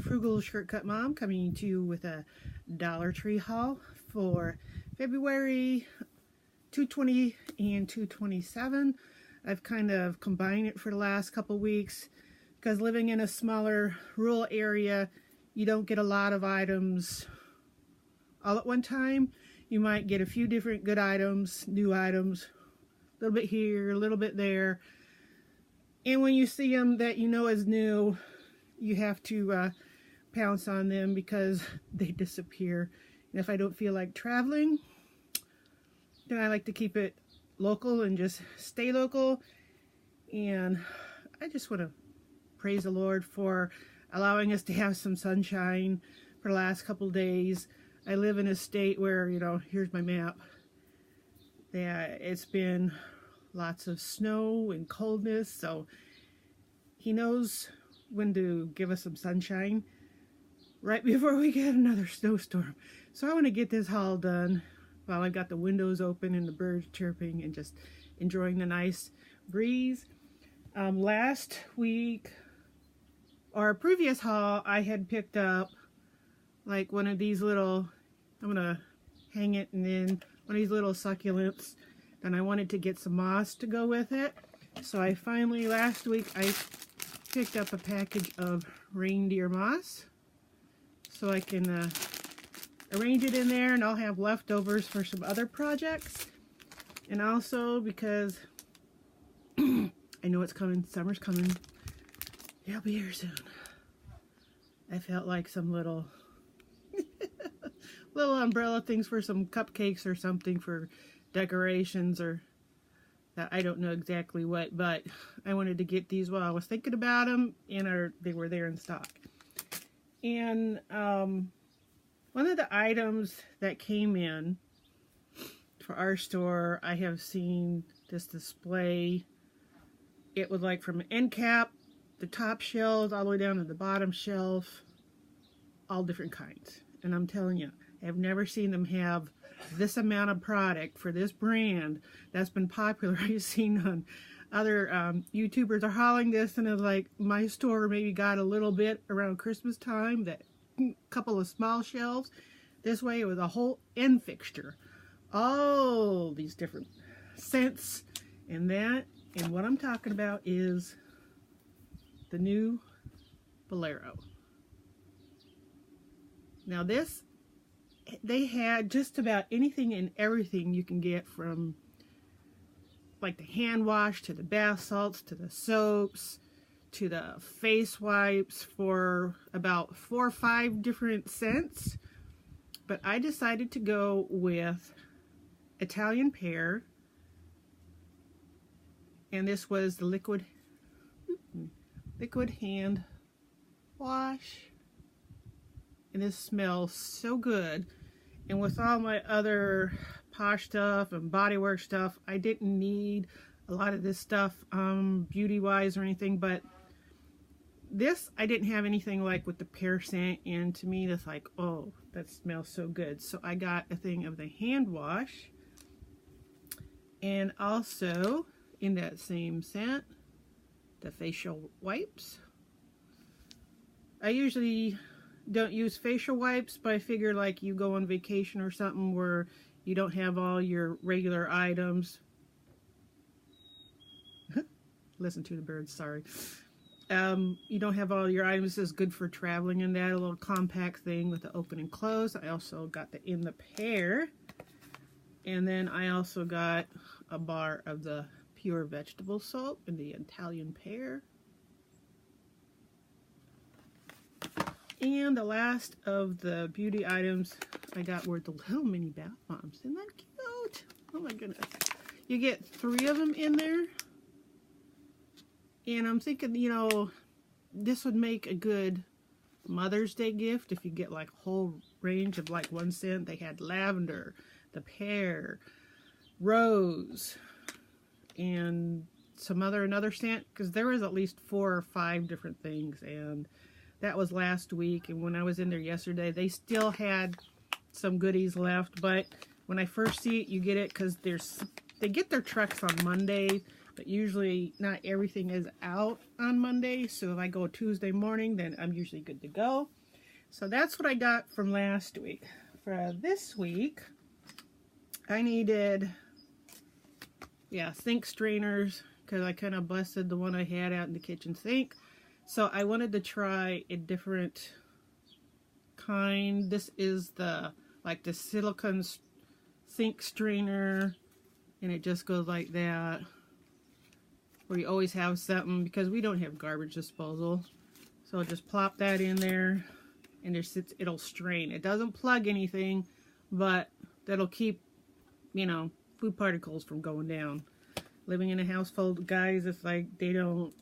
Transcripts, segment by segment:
Frugal Shortcut Mom coming to you with a Dollar Tree haul for February 2/20 and 2/27. I've kind of combined it for the last couple weeks because living in a smaller rural area, you don't get a lot of items all at one time. You might get a few different good items, new items, a little bit here, a little bit there. And when you see them that you know is new, you have to pounce on them because they disappear. And if I don't feel like traveling, then I like to keep it local and just stay local. And I just want to praise the Lord for allowing us to have some sunshine for the last couple of days. I live in a state where, you know, here's my map, that it's been lots of snow and coldness, so he knows when to give us some sunshine right before we get another snowstorm. So I want to get this haul done while I've got the windows open and the birds chirping and just enjoying the nice breeze. Last week, or previous haul, I had picked up like one of these little, I'm gonna hang it, and then one of these little succulents, and I wanted to get some moss to go with it. So I finally, last week, I picked up a package of reindeer moss so I can arrange it in there, and I'll have leftovers for some other projects. And also because I know it's coming, summer's coming, it'll be here soon. I felt like some little little umbrella things for some cupcakes or something for decorations, or that I don't know exactly what, but I wanted to get these while I was thinking about them, and they were there in stock. And one of the items that came in for our store, I have seen this display. It was like from an end cap, the top shelves, all the way down to the bottom shelf, all different kinds. And I'm telling you, I've never seen them have this amount of product for this brand that's been popular. I've seen on other YouTubers are hauling this, and it's like my store maybe got a little bit around Christmas time, that couple of small shelves. This way it was a whole end fixture. All these different scents and that. And what I'm talking about is the new Bolero. Now this, they had just about anything and everything you can get, from like the hand wash to the bath salts to the soaps to the face wipes, for about 4 or 5 different scents. But I decided to go with Italian Pear, and this was the liquid hand wash. And this smells so good. And with all my other Posh stuff and Bodywork stuff, I didn't need a lot of this stuff beauty wise or anything, but this I didn't have anything like with the pear scent, and to me that's like, oh, that smells so good. So I got a thing of the hand wash, and also in that same scent, the facial wipes. I usually don't use facial wipes, but I figure like you go on vacation or something where you don't have all your regular items. Listen to the birds, sorry. You don't have all your items. This is good for traveling in that, a little compact thing with the open and close. I also got the in the pear, and then I also got a bar of the pure vegetable soap in the Italian Pear. And the last of the beauty items I got were the little mini bath bombs. Isn't that cute? Oh my goodness. You get 3 of them in there. And I'm thinking, you know, this would make a good Mother's Day gift if you get like a whole range of like 1 scent. They had lavender, the pear, rose, and some another scent, because there was at least 4 or 5 different things. And that was last week, and when I was in there yesterday, they still had some goodies left. But when I first see it, you get it because they get their trucks on Monday, But usually not everything is out on Monday. So if I go Tuesday morning, then I'm usually good to go. So that's what I got from last week. For this week, I needed, sink strainers, because I kind of busted the one I had out in the kitchen sink. So I wanted to try a different kind. This is the silicone sink strainer, and it just goes like that, where you always have something, because we don't have garbage disposal. So just plop that in there, and it'll strain. It doesn't plug anything, but that'll keep, food particles from going down. Living in a house full of guys, it's like they don't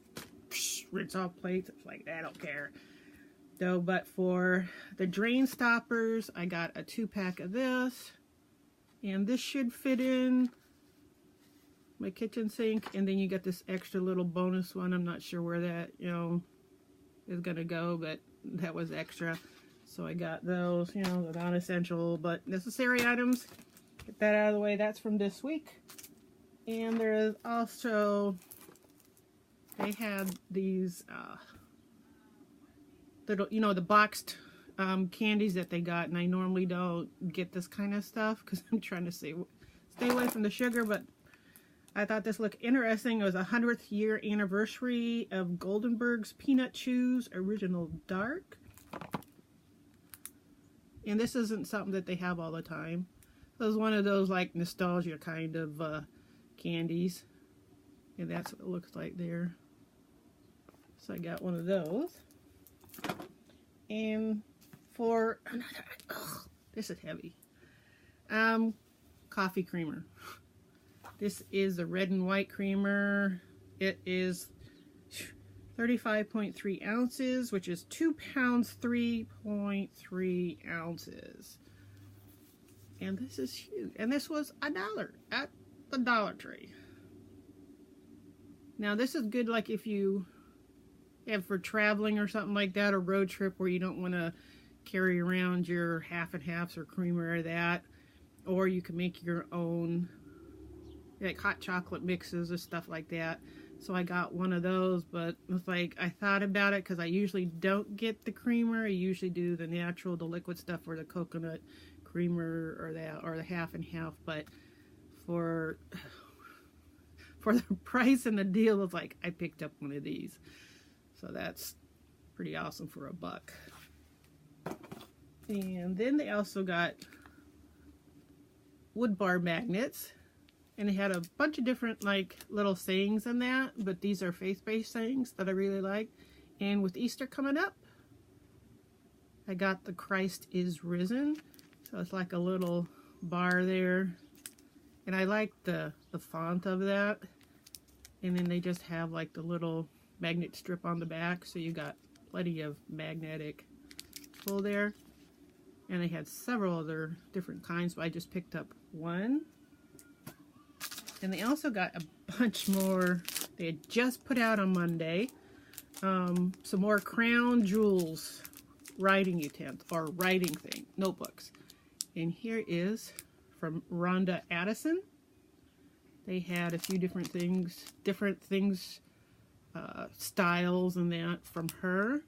rinse off plates. It's like, I don't care. Though, but for the drain stoppers, I got a 2-pack of this. And this should fit in my kitchen sink. And then you get this extra little bonus one. I'm not sure where that, is going to go, but that was extra. So I got those, the non-essential but necessary items. Get that out of the way. That's from this week. And there is also, they had these little, the boxed candies that they got, and I normally don't get this kind of stuff because I'm trying to stay away from the sugar, but I thought this looked interesting. It was a 100th year anniversary of Goldenberg's Peanut Chews Original Dark. And this isn't something that they have all the time. It was one of those like nostalgia kind of candies. And that's what it looks like there. So I got one of those. And for another, this is heavy. Coffee creamer. This is a red and white creamer. It is 35.3 ounces, which is 2 pounds, 3.3 ounces. And this is huge. And this was $1 at the Dollar Tree. Now this is good like if you have for traveling or something like that, or road trip where you don't want to carry around your half and halves or creamer or that. Or you can make your own like hot chocolate mixes or stuff like that. So I got one of those, but it was like, I thought about it because I usually don't get the creamer. I usually do the natural, the liquid stuff, or the coconut creamer, or that, or the half and half. But for the price and the deal, it's like I picked up one of these. So that's pretty awesome for $1. And then they also got wood bar magnets. And they had a bunch of different like little sayings in that, but these are faith-based sayings that I really like. And with Easter coming up, I got the Christ is risen. So it's like a little bar there. And I like the font of that. And then they just have like the little magnet strip on the back, so you got plenty of magnetic pull there. And they had several other different kinds, but I just picked up one. And they also got a bunch more. They had just put out on Monday some more Crown Jewels writing utensils, or writing notebooks. And here is from Rhonda Addison. They had a few different things, styles and that from her.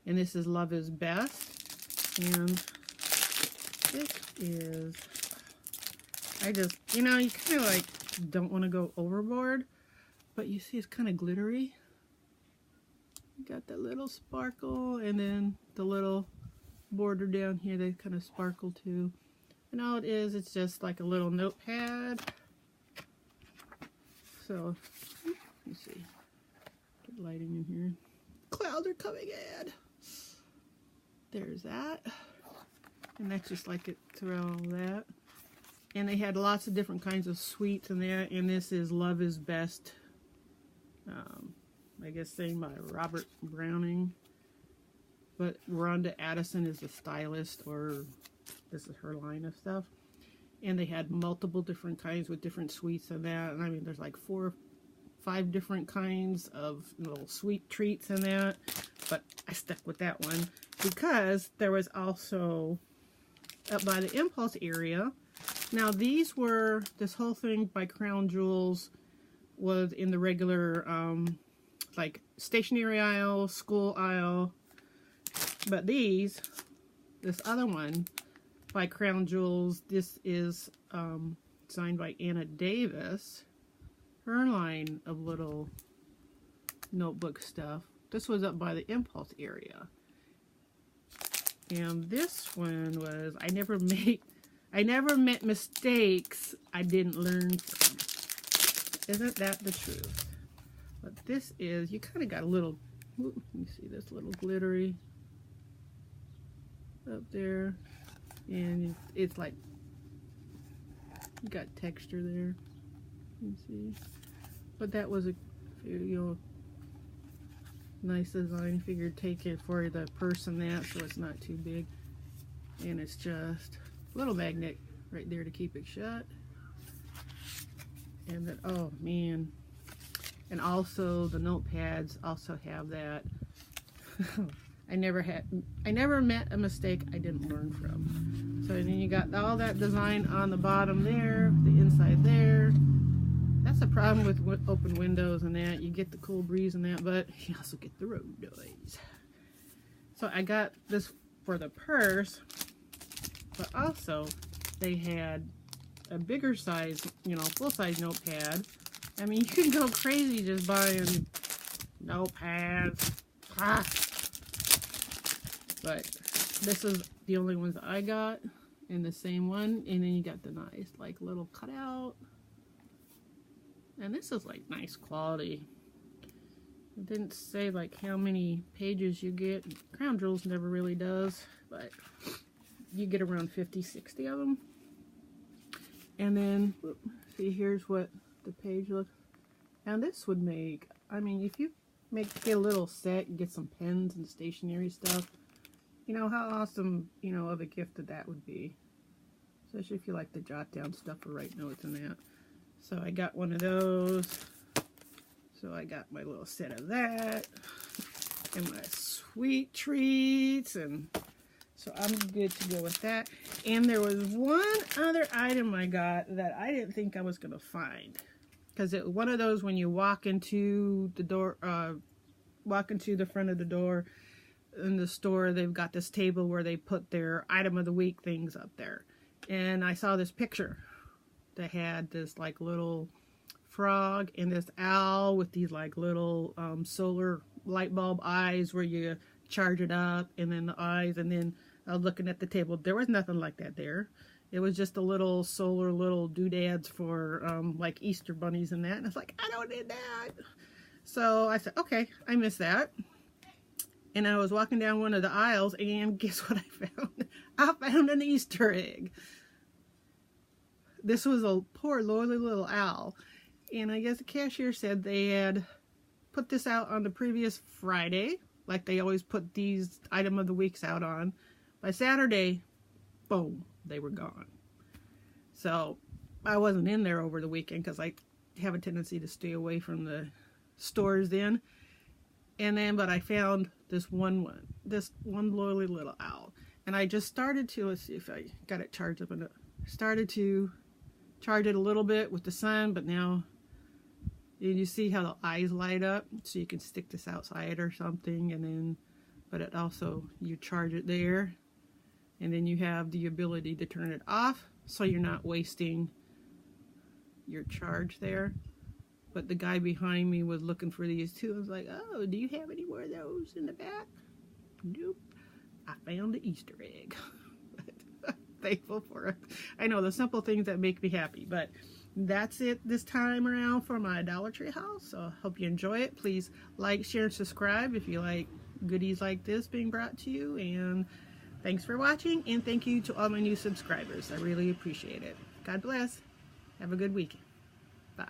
And this is Love is Best. And this is, I just, you kind of like don't want to go overboard, but you see it's kind of glittery. You got that little sparkle, and then the little border down here, they kind of sparkle too. And all it is, it's just like a little notepad. So, let me see. Get lighting in here. Clouds are coming in. There's that. And that's just like it through all that. And they had lots of different kinds of sweets in there. And this is Love is Best. I guess saying by Robert Browning. But Rhonda Addison is the stylist, or this is her line of stuff. And they had multiple different kinds with different sweets in that. And I mean, there's like 4 or 5 different kinds of little sweet treats in that. But I stuck with that one because there was also up by the impulse area. Now these were, this whole thing by Crown Jewels was in the regular like stationery aisle, school aisle. But this other one by Crown Jewels, this is signed by Anna Davis. Her line of little notebook stuff. This was up by the Impulse area. And this one was, I never met mistakes I didn't learn from. Isn't that the truth? But this is, you kind of got a little, let me see this little glittery up there. And it's like, you got texture there. You can see. But that was a, nice design. Figured take it for the purse and that, so it's not too big. And it's just a little magnet right there to keep it shut. And then, oh man, and also the notepads also have that. I never met a mistake I didn't learn from. So then you got all that design on the bottom there, the inside there. That's the problem with open windows and that. You get the cool breeze and that, but you also get the road noise. So I got this for the purse, but also they had a bigger size, full-size notepad. I mean, you can go crazy just buying notepads. But this is the only ones I got in the same one. And then you got the nice, like, little cutout. And this is, like, nice quality. It didn't say, like, how many pages you get. Crown Jewels never really does. But you get around 50, 60 of them. And then, see, here's what the page looks. And this would make, I mean, if you get a little set and get some pens and stationery stuff, how awesome, of a gift that would be. Especially if you like to jot down stuff or write notes and that. So I got one of those. So I got my little set of that. And my sweet treats. And so I'm good to go with that. And there was one other item I got that I didn't think I was going to find. Because it's one of those when you walk into the door, walk into the front of the door in the store, they've got this table where they put their item of the week things up there. And I saw this picture that had this like little frog and this owl with these like little solar light bulb eyes where you charge it up, and then the eyes, and then I was looking at the table. There was nothing like that there. It was just a little solar little doodads for like Easter bunnies and that. And I was like, I don't need that. So I said, okay, I missed that. And I was walking down one of the aisles, and guess what I found? I found an Easter egg. This was a poor lowly little owl. And I guess the cashier said they had put this out on the previous Friday, like they always put these item of the weeks out on. By Saturday, boom, they were gone. So I wasn't in there over the weekend because I have a tendency to stay away from the stores then. And then, but I found this one lowly little owl. And I just started to, let's see if I got it charged up, and started to charge it a little bit with the sun, but now you see how the eyes light up, so you can stick this outside or something, and then, but it also, you charge it there, and then you have the ability to turn it off, so you're not wasting your charge there. But the guy behind me was looking for these too. I was like, oh, do you have any more of those in the back? Nope. I found the Easter egg. Thankful for it. I know, the simple things that make me happy. But that's it this time around for my Dollar Tree haul. So I hope you enjoy it. Please like, share, and subscribe if you like goodies like this being brought to you. And thanks for watching. And thank you to all my new subscribers. I really appreciate it. God bless. Have a good weekend. Bye.